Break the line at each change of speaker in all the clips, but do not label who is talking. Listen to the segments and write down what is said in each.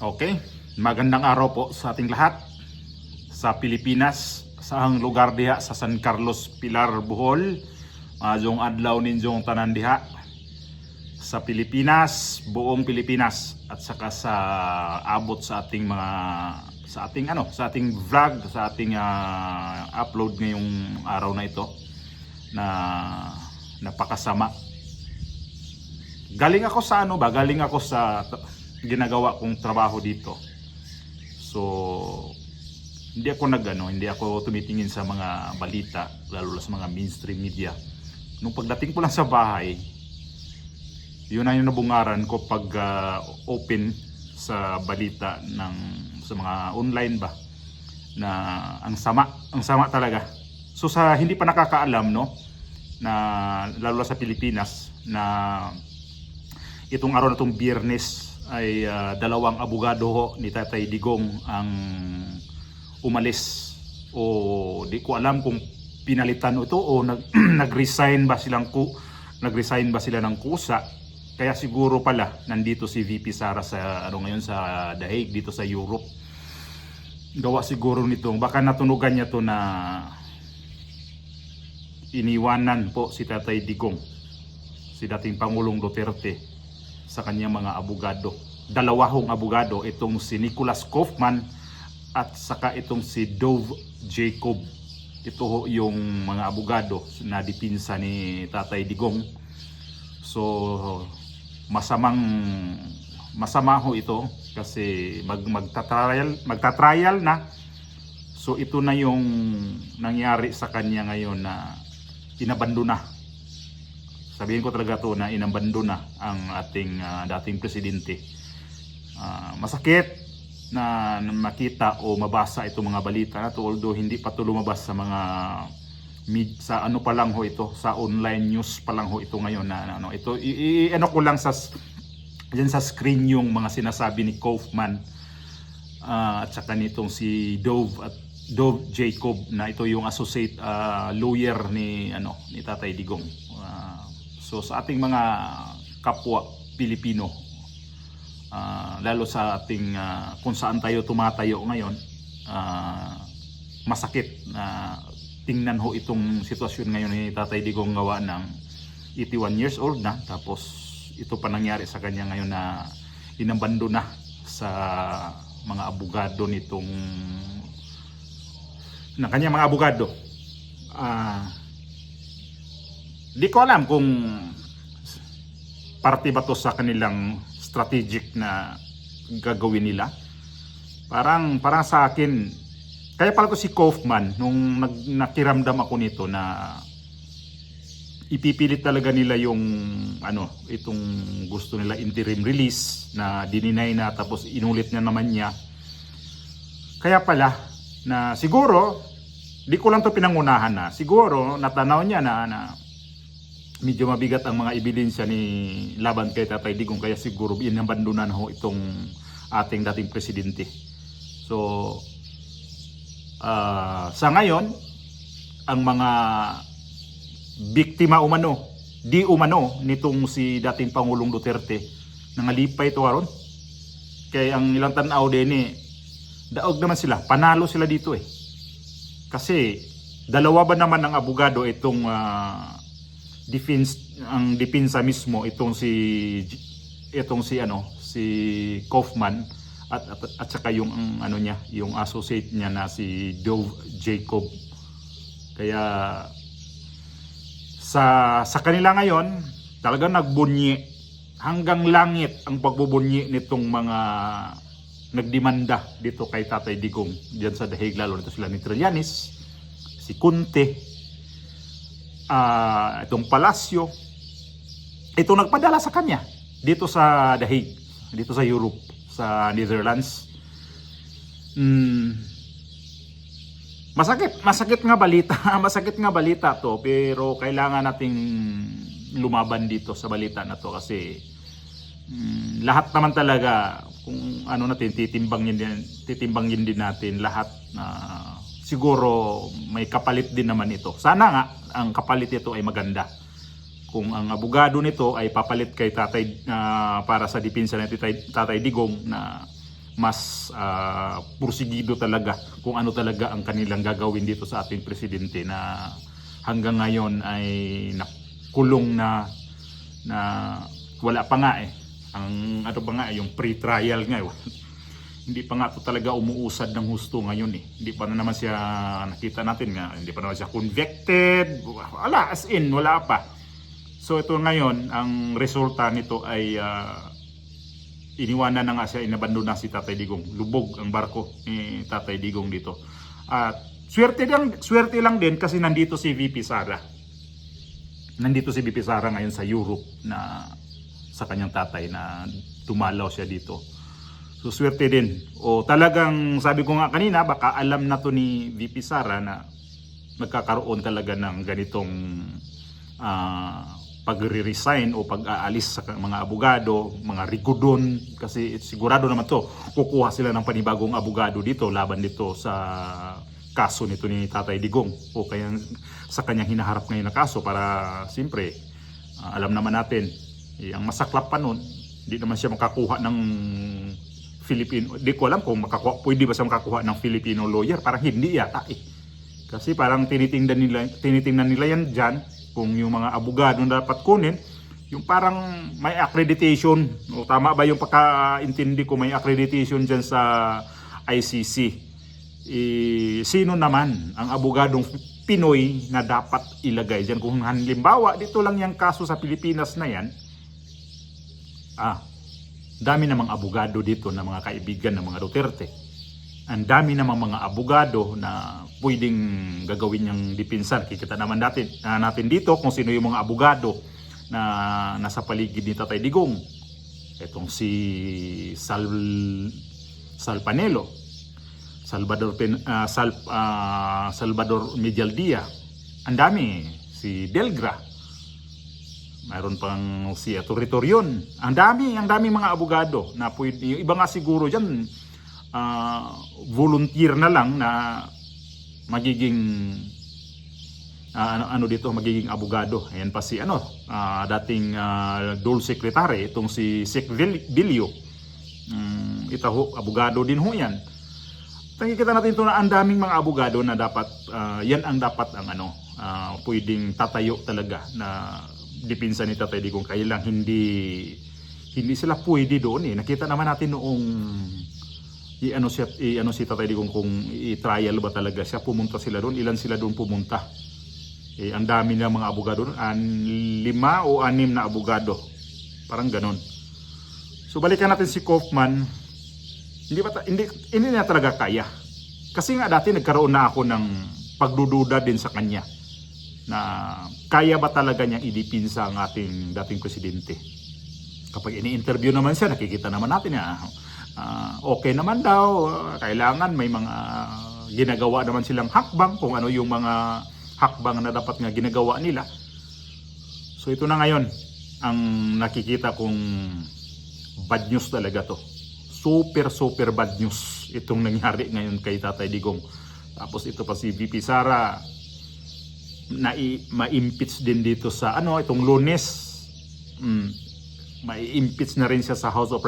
Okay, magandang araw po sa ating lahat sa Pilipinas, sa ang lugar diha sa San Carlos, Pilar, Bohol. Yung adlaw ninyong tanan diha sa Pilipinas, buong Pilipinas at saka sa abot sa ating mga sa ating vlog, sa ating upload ngayong araw na ito na napakasama. Galing ako sa galing ako sa ginagawa kong trabaho dito. So hindi ako tumitingin sa mga balita, lalo na sa mga mainstream media. Nung pagdating ko lang sa bahay, yun na yung nabungaran ko pag open sa balita sa mga online ba, na ang sama talaga. So sa hindi pa nakakaalam, no, na lalo na sa Pilipinas, na itong araw na itong Biyernes ay dalawang abogado ho ni Tatay Digong ang umalis, o di ko alam kung pinalitan ito o nag-resign ba sila ng kusa. Kaya siguro pala nandito si VP Sara sa ngayon sa The Hague, dito sa Europe. Gawa siguro nito, baka natunugan niya to na iniwanan po si Tatay Digong, si dating Pangulong Duterte, sa kanyang mga abogado. Dalawang abogado, itong si Nicholas Kaufman at saka itong si Dove Jacob. Ito yung mga abogado na dipinsa ni Tatay Digong. So masama ho ito kasi magta-trial na. So ito na yung nangyari sa kanya ngayon, na inabandona. Sabihin ko talaga to na inabandona ang ating dating presidente. Masakit na makita o mabasa itong mga balita na to, although hindi pa to lumabas sa mga sa pa lang ho ito, sa online news pa lang ho ito ngayon na ito ko lang sa diyan sa screen yung mga sinasabi ni Kaufman at saka nitong si Dove Jacob, na ito yung associate lawyer ni Tatay Digong. So sa ating mga kapwa Pilipino, lalo sa ating kung saan tayo tumatayo ngayon, masakit na tingnan ho itong sitwasyon ngayon ni Tatay Digong, gawa ng 81 years old na, tapos ito pa nangyari sa kanya ngayon na inabando na sa mga abogado ng kanyang mga abogado. Di ko alam kung parte ba to sa kanilang strategic na gagawin nila. Parang sa akin, kaya pala to si Kaufman, nung nakiramdam ako nito na ipipilit talaga nila yung itong gusto nila interim release na dininay na, tapos inulit na naman niya. Kaya pala na siguro, di ko lang to pinangunahan, na siguro natanaw niya na medyo mabigat ang mga ebidensya ni laban kay Tatay Digong, kaya siguro inabandonan ho itong ating dating presidente. So sa ngayon, ang mga biktima di umano nitong si dating Pangulong Duterte, nangalipay ito aron. Kaya ang ilang tanaw din daog naman sila, panalo sila dito kasi dalawa ba naman ang abogado itong ang depensa mismo, itong si Kaufman at saka yung yung associate niya na si Dove Jacob. Kaya sa kanila ngayon talagang nagbunyi hanggang langit ang pagbubunyi nitong mga nagdemanda dito kay Tatay Digong diyan sa The Hague, lalo nito sila ni Trillanes, si Conte, itong Palasyo, itong nagpadala sa kanya dito sa The Hague, dito sa Europe, sa Netherlands. Masakit nga balita masakit nga balita to, pero kailangan nating lumaban dito sa balita na to kasi lahat naman talaga, kung natin titimbangin din natin lahat, na siguro may kapalit din naman ito. Sana nga ang kapalit nito ay maganda. Kung ang abogado nito ay papalit kay Tatay para sa depensa ni Tatay Digong, na mas pursigido talaga kung ano talaga ang kanilang gagawin dito sa ating presidente na hanggang ngayon ay nakulong na wala pa nga ang ano ba nga yung pre-trial nga hindi pa nga to talaga umuusad ng husto ngayon hindi pa na naman siya nakita natin nga hindi pa naman siya convicted wala as in wala pa. So ito ngayon ang resulta nito ay iniwanan na nga siya, inabandon na si Tatay Digong. Lubog ang barko ni Tatay Digong dito. At swerte lang din kasi nandito si VP Sara. Nandito si VP Sara ngayon sa Europe na sa kanyang tatay na dumalaw siya dito. So swerte din. O talagang sabi ko nga kanina baka alam na to ni VP Sara na magkakaroon talaga ng ganitong pagre-resign o pag-aalis sa mga abogado, mga rigudon kasi sigurado naman to kukuha sila ng panibagong abogado dito laban dito sa kaso nito ni Tatay Digong o kaya sa kanyang hinaharap ngayon na kaso para siyempre alam naman natin ang masaklap pa nun hindi naman siya makakuha ng Filipino, di ko alam kung pwede ba siya makakuha ng Filipino lawyer, parang hindi yata kasi parang tinitingnan nila yan dyan kung yung mga abogado na dapat kunin, yung parang may accreditation, o tama ba yung pagkaintindi ko, may accreditation dyan sa ICC. Sino naman ang abogadong Pinoy na dapat ilagay dyan? Kung halimbawa, dito lang yung kaso sa Pilipinas na yan, dami namang abogado dito na mga kaibigan ng mga Duterte. Ang dami namang mga abogado na pwedeng gagawin niyang dipinsan. Kikita naman natin dito kung sino yung mga abogado na nasa paligid ni Tatay Digong. Itong si Salpanelo, Salvador Medialdia. Ang dami. Si Delgra. Mayroon pang si Toritorion. Ang dami mga abogado na pwede. Yung iba nga siguro dyan volunteer na lang na magiging magiging abogado. Ayan pa si dating Dole Secretary itong si Sec Vilio. Ito abogado din ho yan. Nakikita natin ito na ang daming mga abogado na dapat yan ang dapat ang pwedeng tatayo talaga na dipinsa ni Tatay Digong. Kaya lang hindi sila pwede doon Nakita naman natin noong si Tatay Digong kung i-trial ba talaga siya, pumunta sila doon, ilan sila doon pumunta. Ang dami na mga abogado doon, 5 o 6 na abogado. Parang ganon. So balikan natin si Kaufman. Hindi na talaga kaya. Kasi nga dati nagkaroon na ako ng pagdududa din sa kanya na kaya ba talaga niyang idipinsa ang ating dating presidente. Kapag ini-interview naman siya, nakikita naman natin okay naman daw, kailangan may mga ginagawa naman silang hakbang kung ano yung mga hakbang na dapat nga ginagawa nila. So ito na ngayon ang nakikita kong bad news talaga to. Super bad news itong nangyari ngayon kay Tatay Digong. Tapos ito pa si VP Sara ma-impeach din dito sa itong Lunes. Ma-impeach na rin siya sa House of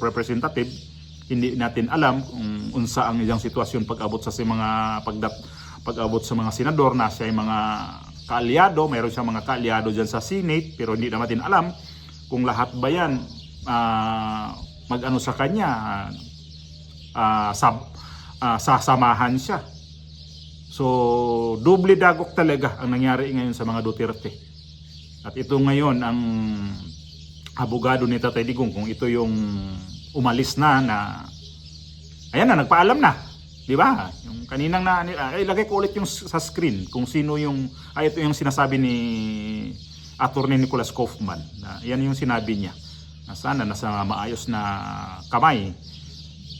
Representatives. Hindi natin alam kung unsa ang iyang sitwasyon pag-abot sa mga pag-abot sa mga senador na siya ay mga kaalyado, mayroon siyang mga kaalyado diyan sa Senate pero hindi natin alam kung lahat ba yan sa kanya sasamahan siya. So doble dagok talaga ang nangyari ngayon sa mga Duterte. At ito ngayon ang abogado ni Tatay Digong, kung ito yung umalis na ayan na, nagpaalam na, di ba? Yung kaninang ilagay ko ulit yung sa screen kung sino yung ito yung sinasabi ni Attorney Nicholas Kaufman na yan yung sinabi niya na sana nasa maayos na kamay,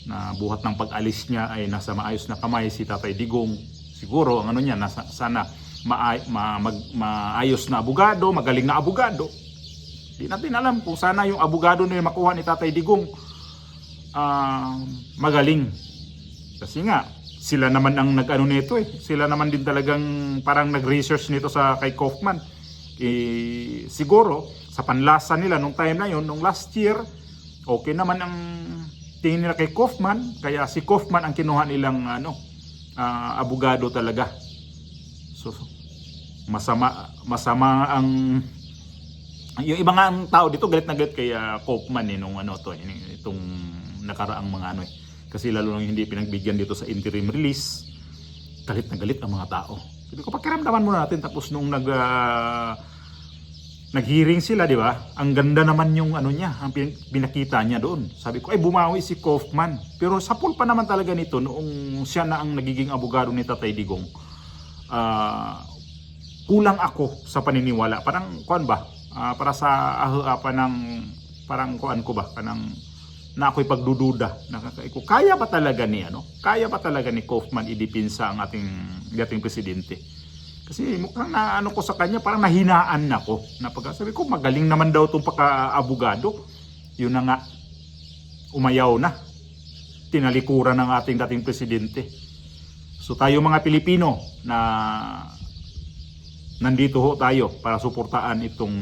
na buhat ng pag-alis niya ay nasa maayos na kamay si Tatay Digong. Siguro ang niya sana maayos na abogado, magaling na abogado. Di natin alam kung sana yung abogado na makuha ni Tatay Digong magaling. Kasi nga sila naman ang nag-ano nito Sila naman din talagang parang nag-research nito sa kay Kaufman. Siguro sa panlasa nila nung time na yon, nung last year Okay naman ang tingin nila kay Kaufman, kaya si Kaufman ang kinuha nilang abogado talaga. So masama ang yung iba nga ang tao dito galit na galit kay Kaufman nung itong nakaraang mga kasi lalo nang hindi pinagbigyan dito sa interim release, galit na galit ang mga tao. Sabi ko, pakiramdaman muna natin, tapos nung nag-hearing sila, di ba? Ang ganda naman yung niya, ang pinakita niya doon. Sabi ko, ay bumawi si Kaufman. Pero sa pool pa naman talaga nito, noong siya na ang nagiging abogado ni Tatay Digong, kulang ako sa paniniwala. Parang, kuan ba? Para sa parang kuan ko ba? Na ako'y pagdududa. Kaya ba talaga Kaya ba talaga ni Kaufman idipinsa ang ating presidente? Kasi mukhang ko sa kanya, parang nahinaan ako. Sabi ko, magaling naman daw itong pagka-abogado. Yun na nga, umayaw na. Tinalikuran ng ating dating presidente. So tayo mga Pilipino na nandito ho tayo para suportaan itong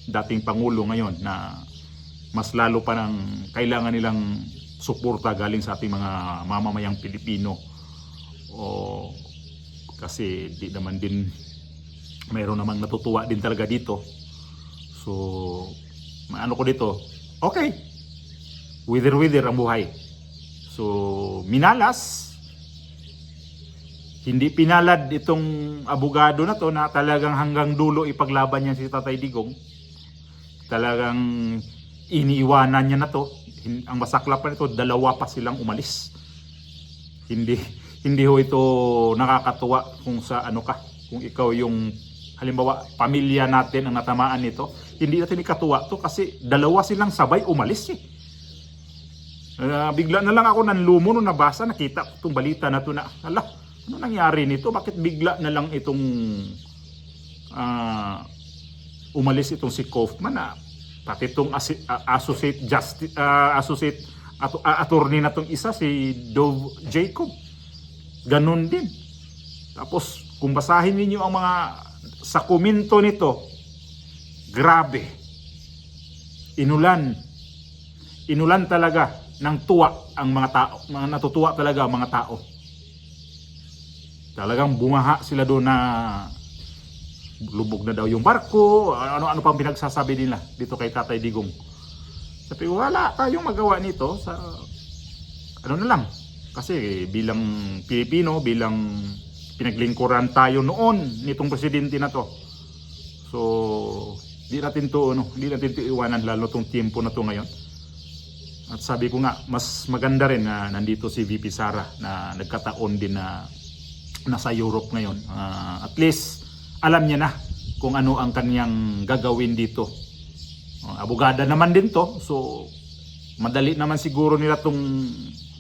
dating Pangulo ngayon na mas lalo pa ng kailangan nilang suporta galing sa ating mga mamamayang Pilipino. Kasi di naman din, mayroon namang natutuwa din talaga dito. So ko dito, okay, wither ang buhay. So minalas, hindi pinalad itong abogado na to na talagang hanggang dulo ipaglaban niya si Tatay Digong. Talagang iniiwanan niya na to. Ang masaklap pa nito, dalawa pa silang umalis. Hindi ho ito nakakatuwa kung sa kung ikaw yung halimbawa pamilya natin ang natamaan nito, hindi natin ikatuwa to kasi dalawa silang sabay umalis bigla na lang ako nanlumo nung nabasa, nakita ko itong balita na to na ano nangyari nito, bakit bigla na lang itong umalis itong si Kaufman pati itong associate attorney na itong isa, si Dove Jacob, ganun din. Tapos kung basahin niyo ang mga sa komento nito, grabe, inulan talaga ng tuwa ang mga tao, natutuwa talaga ang mga tao. Talagang bumaha sila doon na lubog na daw yung barko, ano pang pinagsasabi nila dito kay Tatay Digong. Sabi, wala tayong magawa nito sa na lang. Kasi bilang Pilipino, bilang pinaglingkuran tayo noon nitong presidente na to. So, hindi natin to iwanan, lalo tong tiempo na to ngayon. At sabi ko nga, mas maganda rin na nandito si VP Sara na nagkataon din na nasa Europe ngayon. At least alam niya na kung ano ang kanyang gagawin dito. Abogada naman din to, so madali naman siguro nila itong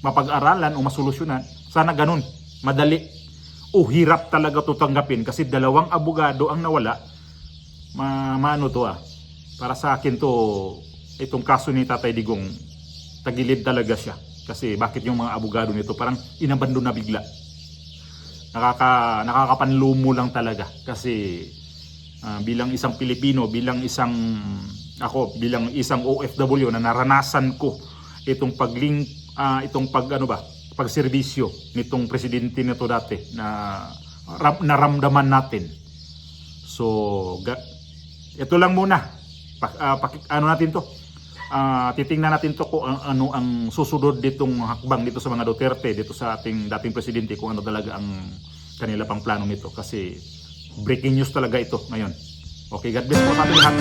mapag-aralan o masolusyonan. Sana ganun, madali. Hirap talaga ito tanggapin kasi dalawang abogado ang nawala. Para sa akin to, itong kaso ni Tatay Digong, tagilid talaga siya. Kasi bakit yung mga abogado nito parang inabandon na bigla. Nakakapanlumo lang talaga kasi bilang isang Pilipino, bilang isang OFW na naranasan ko itong pagserbisyo nitong presidente nito dati na naramdaman natin. So ito lang muna, titingnan natin to kung ano ang susunod ditong hakbang dito sa mga Duterte, dito sa ating dating presidente, kung ano talaga ang kanila pang plano nito, kasi breaking news talaga ito ngayon. Okay, God bless po sa ating lahat.